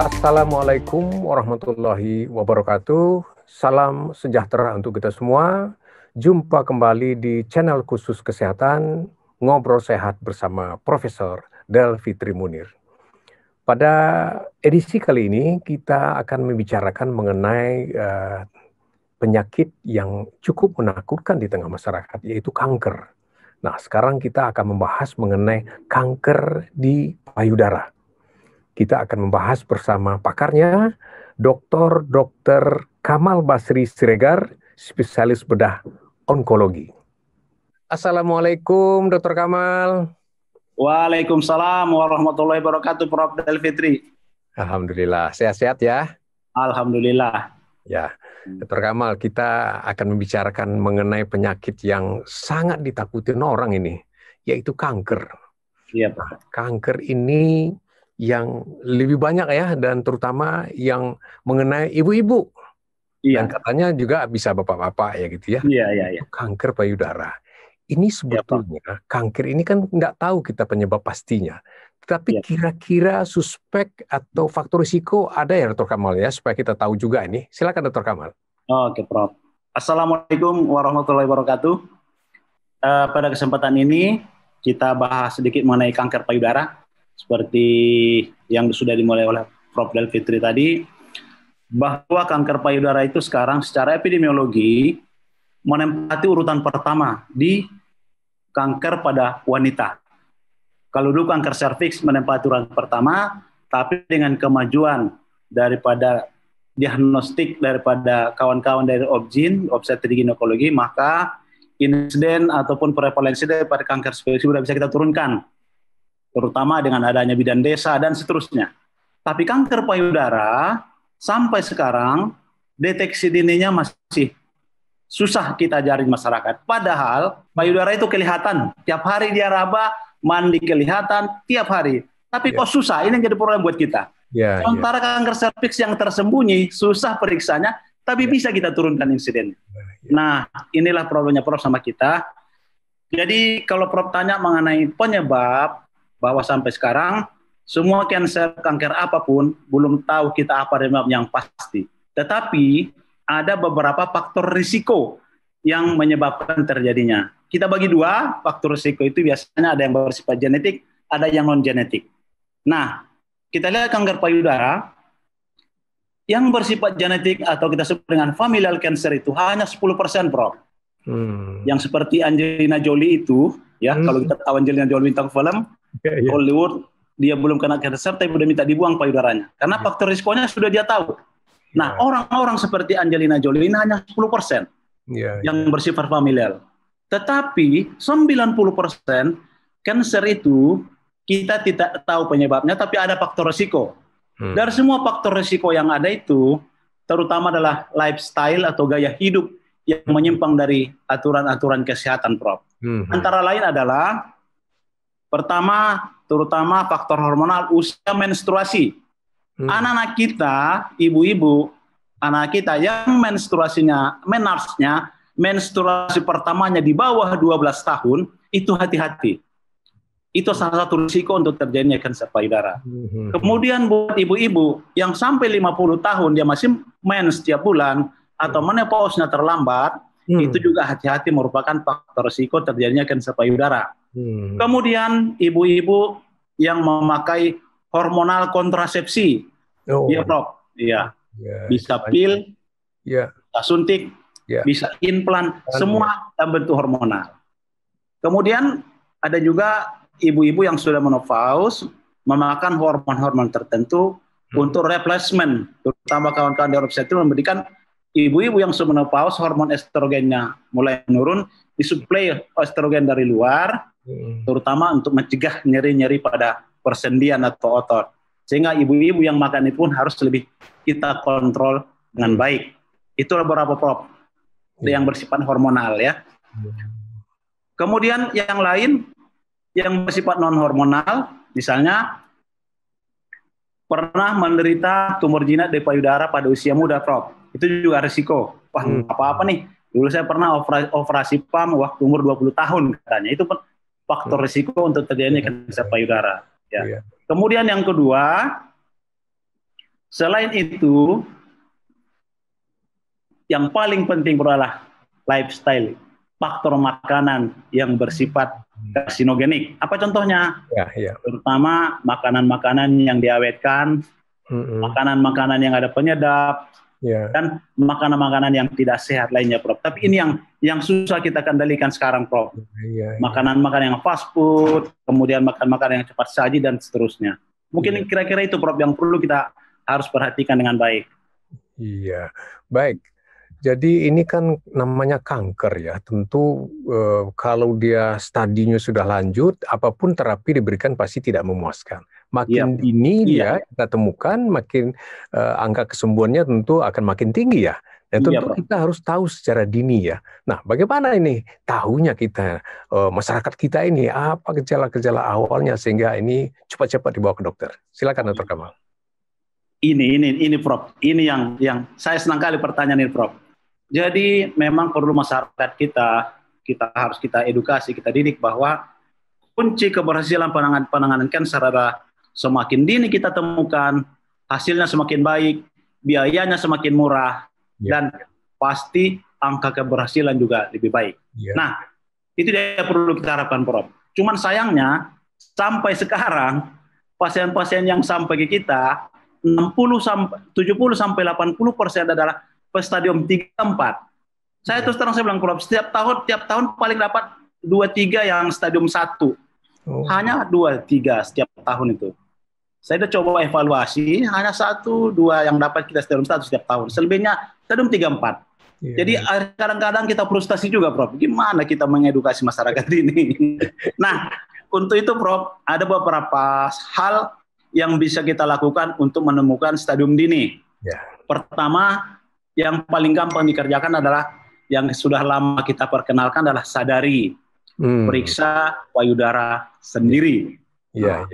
Assalamualaikum warahmatullahi wabarakatuh. Salam sejahtera untuk kita semua. Jumpa kembali di channel khusus kesehatan Ngobrol Sehat bersama Profesor Del Fitri Munir. Pada edisi kali ini kita akan membicarakan mengenai penyakit yang cukup menakutkan di tengah masyarakat, yaitu kanker. Nah, sekarang kita akan membahas mengenai kanker di payudara. Kita akan membahas bersama pakarnya, Dr. Kamal Basri Siregar, spesialis bedah onkologi. Assalamualaikum, Dr. Kamal. Waalaikumsalam warahmatullahi wabarakatuh, Prof. Del Fitri. Alhamdulillah, sehat-sehat ya? Alhamdulillah. Ya, Dr. Kamal, kita akan membicarakan mengenai penyakit yang sangat ditakutin orang ini, yaitu kanker. Iya, Pak. Kanker ini yang lebih banyak ya, dan terutama yang mengenai ibu-ibu. Iya. Dan katanya juga bisa bapak-bapak ya gitu ya. Iya. Kanker payudara. Ini sebetulnya kanker ini kan nggak tahu kita penyebab pastinya. Tapi kira-kira suspek atau faktor risiko ada ya Dr. Kamal ya, supaya kita tahu juga ini. Silakan Dr. Kamal. Oke, Prof. Assalamualaikum warahmatullahi wabarakatuh. Pada kesempatan ini kita bahas sedikit mengenai kanker payudara. Seperti yang sudah dimulai oleh Prof. Del Fitri tadi, bahwa kanker payudara itu sekarang secara epidemiologi menempati urutan pertama di kanker pada wanita. Kalau dulu kanker serviks menempati urutan pertama, tapi dengan kemajuan daripada diagnostik daripada kawan-kawan dari OBGYN, obstetrik ginekologi, maka insiden ataupun prevalensi daripada kanker serviks sudah bisa kita turunkan, terutama dengan adanya bidan desa dan seterusnya. Tapi kanker payudara sampai sekarang deteksi dininya masih susah kita jaring masyarakat. Padahal payudara itu kelihatan, tiap hari dia raba, mandi kelihatan tiap hari. Tapi kok susah, ini jadi problem buat kita. Sementara kanker serviks yang tersembunyi, susah periksanya, tapi bisa kita turunkan insidennya. Nah, inilah problemnya Prof sama kita. Jadi kalau Prof tanya mengenai penyebab, bahwa sampai sekarang semua kanker apapun belum tahu kita apa penyebab yang pasti. Tetapi ada beberapa faktor risiko yang menyebabkan terjadinya. Kita bagi dua, faktor risiko itu biasanya ada yang bersifat genetik, ada yang non genetik. Nah, kita lihat kanker payudara yang bersifat genetik atau kita sebut dengan familial cancer itu hanya 10%, Prof. Yang seperti Angelina Jolie itu, ya, kalau kita tahu Angelina Jolie bintang film Hollywood, dia belum kena kanker tapi udah minta dibuang payudaranya. Karena faktor risikonya sudah dia tahu. Nah, orang-orang seperti Angelina Jolie ini hanya 10% yang bersifat familial. Tetapi 90% kanker itu kita tidak tahu penyebabnya, tapi ada faktor risiko. Dari semua faktor risiko yang ada itu, terutama adalah lifestyle atau gaya hidup yang menyimpang dari aturan-aturan kesehatan, Prof. Antara lain adalah pertama, terutama faktor hormonal, usia menstruasi. Anak-anak kita, ibu-ibu, anak kita yang menstruasi pertamanya di bawah 12 tahun, itu hati-hati. Itu salah satu risiko untuk terjadinya kanker payudara. Kemudian buat ibu-ibu yang sampai 50 tahun, dia masih mens setiap bulan, atau menopause-nya terlambat, itu juga hati-hati merupakan faktor risiko terjadinya kanker payudara. Kemudian ibu-ibu yang memakai hormonal kontrasepsi, ya Prof, iya, bisa pil, bisa suntik, bisa implan, semua dalam bentuk hormonal. Kemudian ada juga ibu-ibu yang sudah menopause memakan hormon-hormon tertentu untuk replacement, terutama kawan-kawan dari obstetrik memberikan ibu-ibu yang sudah menopause hormon estrogennya mulai menurun, disuplai estrogen dari luar, terutama untuk mencegah nyeri-nyeri pada persendian atau otot. Sehingga ibu-ibu yang makan itu pun harus lebih kita kontrol dengan baik. Itu beberapa Prof yang bersifat hormonal ya. Kemudian yang lain yang bersifat non hormonal, misalnya pernah menderita tumor jinak di payudara pada usia muda, Prof. Itu juga risiko. Wah, apa-apa nih. Dulu saya pernah operasi PAM waktu umur 20 tahun katanya. Itu faktor risiko untuk terjadinya kanker payudara. Ya. Kemudian yang kedua, Selain itu, yang paling penting adalah lifestyle, faktor makanan yang bersifat karsinogenik. Apa contohnya? Ya, ya. Terutama makanan-makanan yang diawetkan, makanan-makanan yang ada penyedap, dan makanan-makanan yang tidak sehat lainnya, Prof. Tapi ini yang susah kita kendalikan sekarang, Prof. Makanan-makanan yang fast food, kemudian makan-makanan yang cepat saji, dan seterusnya. Mungkin kira-kira itu, Prof, yang perlu kita harus perhatikan dengan baik. Iya, baik. Jadi ini kan namanya kanker ya. Tentu kalau dia stadinya sudah lanjut, apapun terapi diberikan pasti tidak memuaskan. Makin dini dia kita temukan, makin angka kesembuhannya tentu akan makin tinggi ya. Dan tentu kita harus tahu secara dini ya. Nah, bagaimana ini tahunya kita, masyarakat kita ini, apa gejala-gejala awalnya sehingga ini cepat-cepat dibawa ke dokter. Silakan, Dr. Kamal. Ini Prof. Ini yang saya senang kali pertanyaan ini, Prof. Jadi memang perlu masyarakat kita harus kita edukasi, kita didik bahwa kunci keberhasilan penanganan kanker adalah semakin dini kita temukan, hasilnya semakin baik, biayanya semakin murah, dan pasti angka keberhasilan juga lebih baik. Nah, itu dia perlu kita harapkan, Prof. Cuman sayangnya sampai sekarang pasien-pasien yang sampai ke kita 70 sampai 80% adalah stadium 3-4. Saya terus terang saya bilang, Prof, tiap tahun paling dapat 2-3 yang stadium 1. Hanya 2-3 setiap tahun itu. Saya udah coba evaluasi, hanya 1-2 yang dapat kita stadium 1 setiap tahun. Selebihnya stadium 3-4. Jadi kadang-kadang kita frustasi juga, Prof. Gimana kita mengedukasi masyarakat ini? Nah, untuk itu, Prof, ada beberapa hal yang bisa kita lakukan untuk menemukan stadium dini. Pertama, yang paling gampang dikerjakan adalah yang sudah lama kita perkenalkan adalah sadari, periksa payudara sendiri. Iya,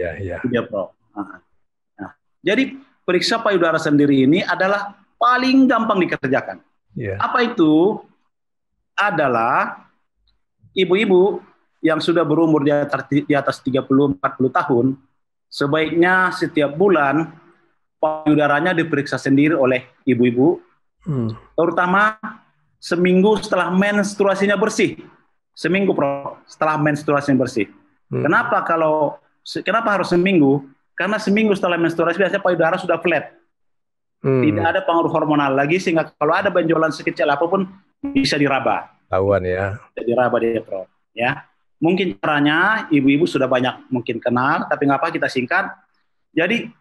Prof. Nah, jadi periksa payudara sendiri ini adalah paling gampang dikerjakan. Apa itu? Adalah ibu-ibu yang sudah berumur di atas 30-40 tahun, sebaiknya setiap bulan payudaranya diperiksa sendiri oleh ibu-ibu, terutama seminggu setelah menstruasinya bersih. Seminggu, Prof, setelah menstruasinya bersih. Kenapa harus seminggu? Karena seminggu setelah menstruasi biasanya payudara sudah flat. Tidak ada pengaruh hormonal lagi, sehingga kalau ada benjolan sekecil apapun bisa diraba. Tahuan ya. Bisa diraba dia, Prof. Ya. Mungkin caranya ibu-ibu sudah banyak mungkin kenal, tapi nggak apa kita singkat. Jadi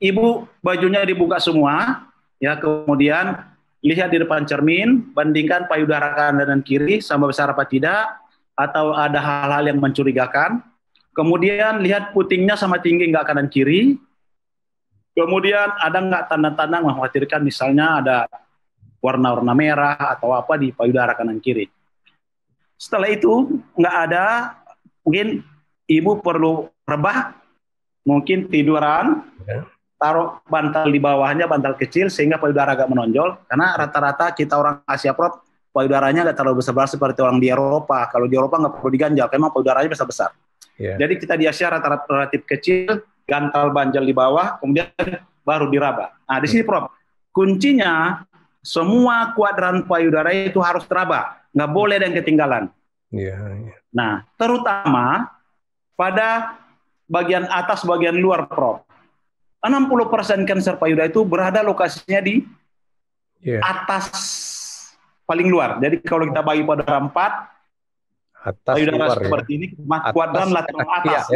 ibu bajunya dibuka semua, ya, kemudian lihat di depan cermin, bandingkan payudara kanan dan kiri sama besar apa tidak, atau ada hal-hal yang mencurigakan. Kemudian lihat putingnya sama tinggi nggak kanan kiri. Kemudian ada nggak tanda-tanda mengkhawatirkan, misalnya ada warna-warna merah atau apa di payudara kanan kiri. Setelah itu nggak ada, mungkin ibu perlu rebah, mungkin tiduran, taruh bantal di bawahnya, bantal kecil sehingga payudara agak menonjol. Karena rata-rata kita orang Asia, Prof, payudaranya nggak terlalu besar seperti orang di Eropa. Kalau di Eropa nggak perlu diganjal, memang payudaranya besar-besar. Jadi kita di Asia rata-rata relatif kecil, gantal banjal di bawah, kemudian baru diraba. Nah, di sini, Prof, kuncinya semua kuadran payudara itu harus teraba. Nggak boleh ada yang ketinggalan. Nah, terutama pada bagian atas, bagian luar, Prof. 60% kanker payudara itu berada lokasinya di atas paling luar. Jadi kalau kita bagi payudara 4, atas payudara luar, seperti ini, kuadran lateral atas.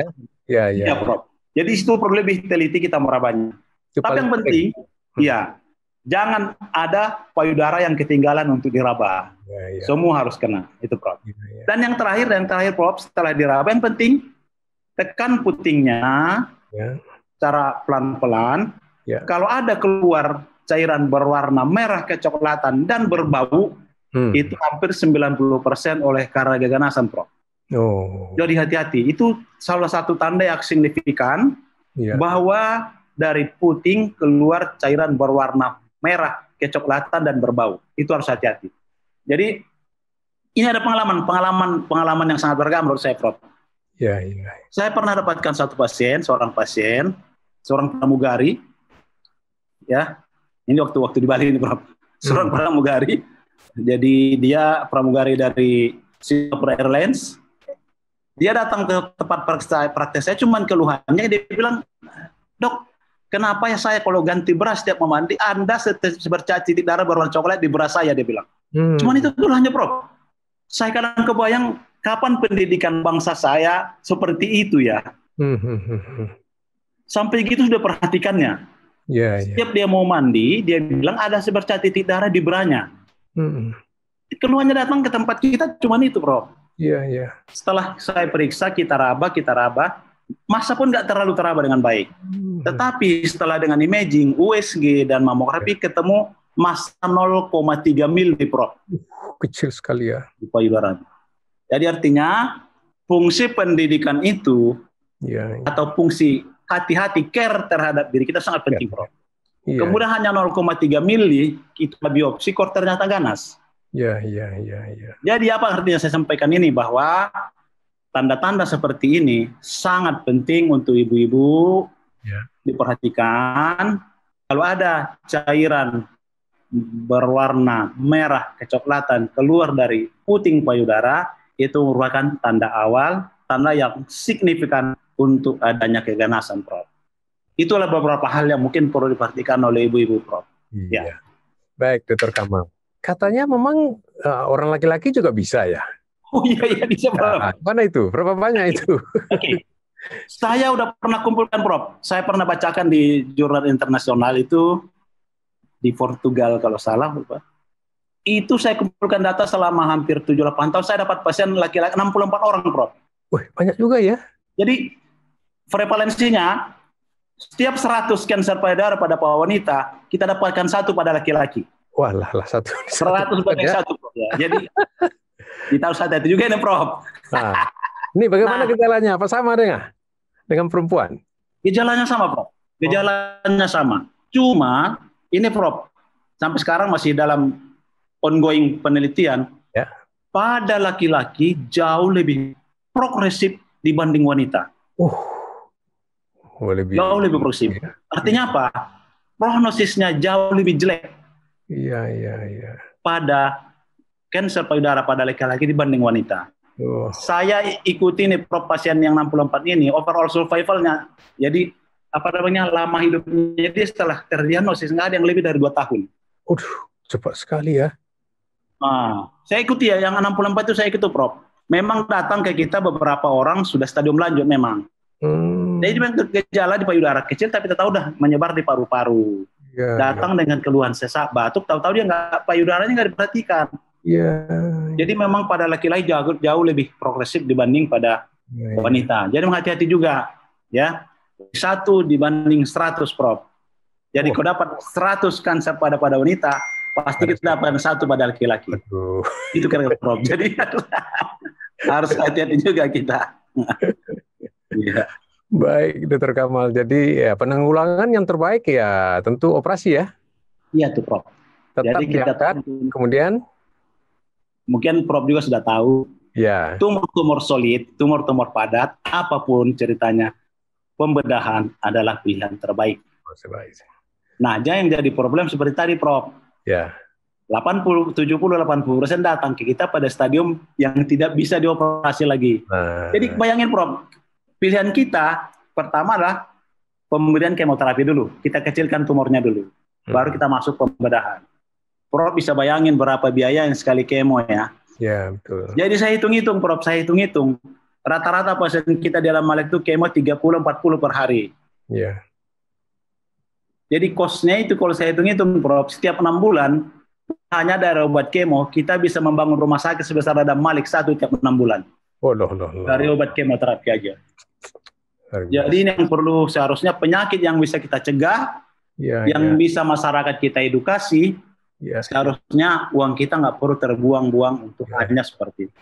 Ya, Prof. Jadi itu perlu lebih teliti kita merabanya. Tapi yang penting, jangan ada payudara yang ketinggalan untuk diraba. Semua harus kena, itu, Prof. Dan yang terakhir, Prof, setelah diraba, yang penting tekan putingnya secara pelan-pelan. Kalau ada keluar cairan berwarna merah kecoklatan dan berbau, itu hampir 90% oleh karena keganasan, Prof. Jadi hati-hati. Itu salah satu tanda yang signifikan bahwa dari puting keluar cairan berwarna merah kecoklatan dan berbau. Itu harus hati-hati. Jadi ini ada pengalaman yang sangat beragam menurut saya, Prof. Saya pernah dapatkan seorang pasien, seorang pramugari ya. Ini waktu di Bali ini, Prof. Seorang pramugari. Jadi dia pramugari dari Singapore Airlines. Dia datang ke tempat praktek saya, cuman keluhannya dia bilang, "Dok, kenapa ya saya kalau ganti beras setiap mau mandi, Anda bercacit darah berwarna coklat di beras saya," dia bilang. Cuman itu keluhannya, Prof. Saya kadang kebayang kapan pendidikan bangsa saya seperti itu ya. Sampai gitu sudah perhatikannya. Setiap dia mau mandi, dia bilang ada sebercak titik darah di beranya. Keluarnya datang ke tempat kita cuma itu, Prof. Setelah saya periksa, kita raba, masa pun nggak terlalu teraba dengan baik. Tetapi setelah dengan imaging, USG dan mamografi ketemu masa 0,3 mili, Prof. Kecil sekali ya. Di payudara. Jadi artinya fungsi pendidikan itu atau fungsi hati-hati care terhadap diri kita sangat penting, Prof. Kemudian hanya 0,3 mili kita biopsi kok ternyata ganas. Jadi apa artinya saya sampaikan ini, bahwa tanda-tanda seperti ini sangat penting untuk ibu-ibu diperhatikan. Kalau ada cairan berwarna merah kecoklatan keluar dari puting payudara, itu merupakan tanda awal, tanda yang signifikan untuk adanya keganasan, Prof. Itulah beberapa hal yang mungkin perlu diperhatikan oleh ibu-ibu, Prof. Ya. Baik, Dr. Kamal. Katanya memang orang laki-laki juga bisa ya? Oh iya, bisa, Prof. Mana itu? Berapa banyak itu? Oke. Saya udah pernah kumpulkan, Prof. Saya pernah bacakan di jurnal internasional itu, di Portugal kalau salah, Prof. Itu saya kumpulkan data selama hampir 7-8 tahun, saya dapat pasien laki-laki 64 orang, Prof. Wih, banyak juga ya? Jadi prevalensinya setiap 100 kanker payudara pada wanita, kita dapatkan 1 pada laki-laki. Walah, 100 banding 1, Prof. Ya. Jadi kita harus hati-hati juga ini, Prof. Nah, ini bagaimana gejalanya? Apa sama dengan perempuan? Gejalanya sama, Prof. Gejalanya sama. Cuma ini, Prof, sampai sekarang masih dalam ongoing penelitian. Pada laki-laki jauh lebih progresif dibanding wanita. Jauh lebih progresif. Artinya apa? Prognosisnya jauh lebih jelek. Pada kanker payudara pada laki-laki dibanding wanita. Saya ikuti nih, Prof, pasien yang 64 ini, overall survivalnya. Jadi lama hidupnya dia setelah terdiagnosis nggak ada yang lebih dari 2 tahun. Cepat sekali ya. Saya ikuti ya, yang 64 itu saya ikuti, Prof. Memang datang ke kita beberapa orang sudah stadium lanjut memang. Jadi gejala di payudara kecil, tapi kita tahu udah menyebar di paru-paru. Datang dengan keluhan sesak, batuk, tahu-tahu dia payudaranya nggak diperhatikan. Jadi memang pada laki-laki jauh lebih progresif dibanding pada wanita. Jadi hati-hati juga, ya. 1 dibanding 100, Prof. Jadi kalau dapat 100 kanker pada wanita, pasti kita dapat 1 pada laki-laki. Itu kan, Prof. Jadi harus hati-hati juga kita. Baik, Dr. Kamal. Jadi penanggulangan yang terbaik ya tentu operasi ya. Iya tuh, Prof. Tetap jadi kita kemudian mungkin Prof juga sudah tahu. Tumor-tumor solid, tumor-tumor padat, apapun ceritanya, pembedahan adalah pilihan terbaik. Nah, yang jadi problem seperti tadi, Prof. 70-80% datang ke kita pada stadium yang tidak bisa dioperasi lagi. Jadi bayangin, Prof, pilihan kita pertama adalah pemberian kemoterapi dulu. Kita kecilkan tumornya dulu, baru kita masuk pembedahan. Prof bisa bayangin berapa biaya yang sekali kemo ya. Betul. Jadi saya hitung-hitung, Prof, rata-rata pasien kita di dalam Malek itu kemo 30-40 per hari. Jadi cost-nya itu kalau saya hitung-hitung, Prof, setiap 6 bulan hanya dari obat kemo kita bisa membangun rumah sakit sebesar Adam Malik 1 tiap 6 bulan. Dari obat kemoterapi aja. Jadi ini yang perlu, seharusnya penyakit yang bisa kita cegah, yang bisa masyarakat kita edukasi, seharusnya uang kita nggak perlu terbuang-buang untuk hanya seperti itu.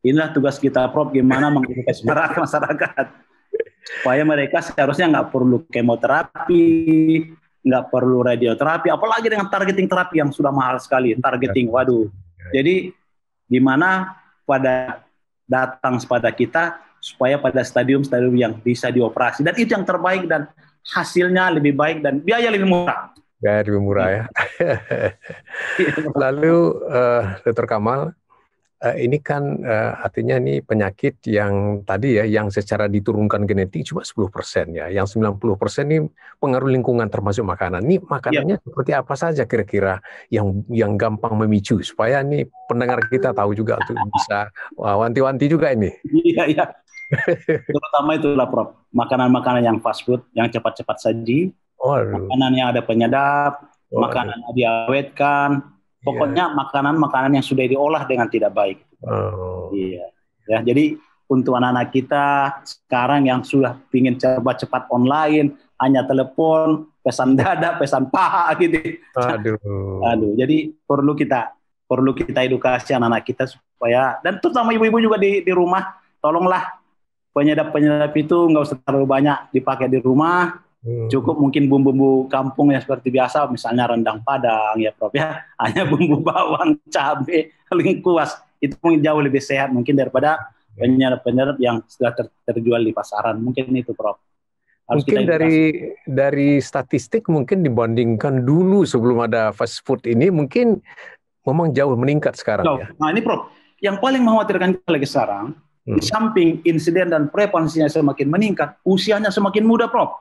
Inilah tugas kita, Prof, gimana mengedukasi masyarakat supaya mereka seharusnya nggak perlu kemoterapi, nggak perlu radioterapi, apalagi dengan targeting terapi yang sudah mahal sekali. Targeting, waduh. Jadi gimana pada datang pada kita supaya pada stadium-stadium yang bisa dioperasi, dan itu yang terbaik dan hasilnya lebih baik dan biaya lebih murah. Biaya lebih murah ya. Lalu Dr. Kamal, ini kan artinya ini penyakit yang tadi ya, yang secara diturunkan genetik cuma 10% ya. Yang 90% ini pengaruh lingkungan termasuk makanan. Ini makanannya seperti apa saja kira-kira yang gampang memicu supaya nih pendengar kita tahu juga untuk bisa wanti-wanti juga ini. Iya. Terutama itulah Prof. Makanan-makanan yang fast food, yang cepat-cepat saji, makanan yang ada penyedap, makanan yang diawetkan. Pokoknya makanan-makanan yang sudah diolah dengan tidak baik. Iya. Ya, jadi untuk anak-anak kita sekarang yang sudah ingin cepat-cepat online, hanya telepon, pesan dada, pesan paha gitu. Aduh. Jadi perlu kita edukasi anak-anak kita supaya, dan terutama ibu-ibu juga di rumah, tolonglah penyedap-penyedap itu nggak usah terlalu banyak dipakai di rumah. Cukup mungkin bumbu-bumbu kampung yang seperti biasa, misalnya rendang Padang ya Prof ya, hanya bumbu bawang, cabai, lengkuas, itu mungkin jauh lebih sehat mungkin daripada penyedap-penyedap yang sudah terjual di pasaran. Mungkin itu Prof. Mungkin dari statistik mungkin dibandingkan dulu sebelum ada fast food ini mungkin memang jauh meningkat sekarang ya. Nah ini Prof, yang paling mengkhawatirkan kita lagi sekarang, di samping insiden dan prevalensinya semakin meningkat, usianya semakin muda Prof.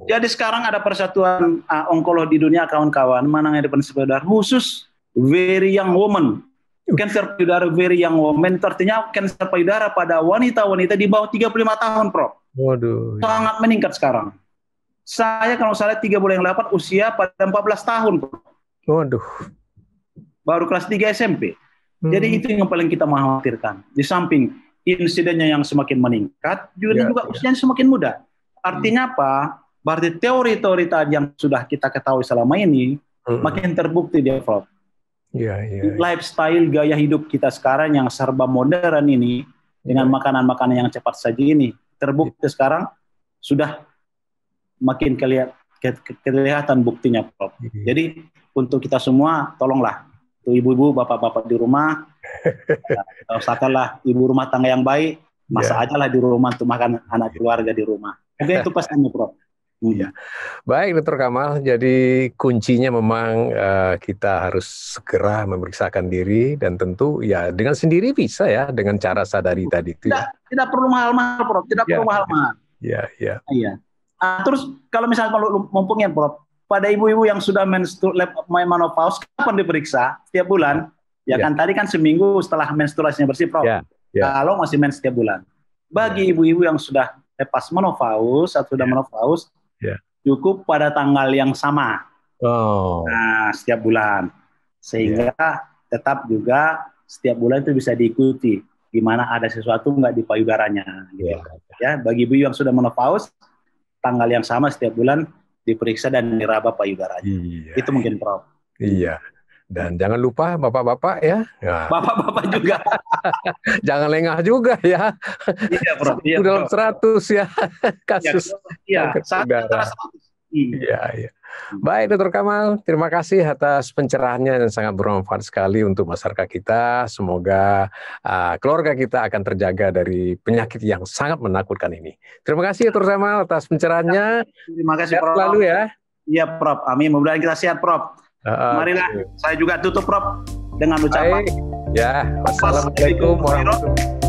Jadi sekarang ada persatuan onkologi di dunia kawan-kawan menangani kanker payudara khusus very young woman. Kanker payudara very young woman itu artinya kanker payudara pada wanita-wanita di bawah 35 tahun, Prof. Waduh. Sangat meningkat sekarang. Saya kalau salah 3 bulan yang dapat usia pada 14 tahun, Prof. Waduh. Baru kelas 3 SMP. Jadi itu yang paling kita mengkhawatirkan. Di samping insidennya yang semakin meningkat, juga usianya semakin muda. Artinya apa? Berarti teori-teori tadi yang sudah kita ketahui selama ini makin terbukti dia, Prof. Lifestyle gaya hidup kita sekarang yang serba modern ini dengan makanan-makanan yang cepat saji ini terbukti sekarang sudah makin kelihatan buktinya, Prof. Jadi untuk kita semua tolonglah tuh ibu-ibu, bapak-bapak di rumah, usahakanlah ibu rumah tangga yang baik, masak aja lah di rumah untuk makan anak keluarga di rumah. Mungkin itu pesannya, Prof. Baik, Dr. Kamal. Jadi kuncinya memang kita harus segera memeriksakan diri dan tentu ya dengan sendiri bisa ya dengan cara sadari tadi itu. Tidak perlu mahal-mahal, Prof. Tidak perlu mahal-mahal. Iya. Terus kalau misalnya mumpungnya, Prof, pada ibu-ibu yang sudah menopause, kapan diperiksa? Setiap bulan? Ya kan tadi kan seminggu setelah menstruasinya bersih, Prof. Kalau masih mens setiap bulan. Bagi ibu-ibu yang sudah lepas menopause atau sudah menopause, cukup pada tanggal yang sama. Nah, setiap bulan. Sehingga tetap juga setiap bulan itu bisa diikuti di mana ada sesuatu nggak di payudaranya. Gitu. Ya, bagi ibu yang sudah menopause, tanggal yang sama setiap bulan diperiksa dan diraba payudaranya. Itu mungkin, Prof. Iya. Dan jangan lupa bapak-bapak ya. Bapak-bapak juga. Jangan lengah juga ya. Iya, Prof. Dalam 100 ya kasus kanker payudara. Iya. Baik, Dr. Kamal, terima kasih atas pencerahannya yang sangat bermanfaat sekali untuk masyarakat kita. Semoga keluarga kita akan terjaga dari penyakit yang sangat menakutkan ini. Terima kasih, Dr. Kamal, atas pencerahannya. Terima kasih, Prof. Selalu ya. Iya, Prof. Amin. Mudah-mudahan kita sehat, Prof. Marilah, saya juga tutup, Prof, dengan ucapan. Ya, wassalamualaikum warahmatullahi wabarakatuh.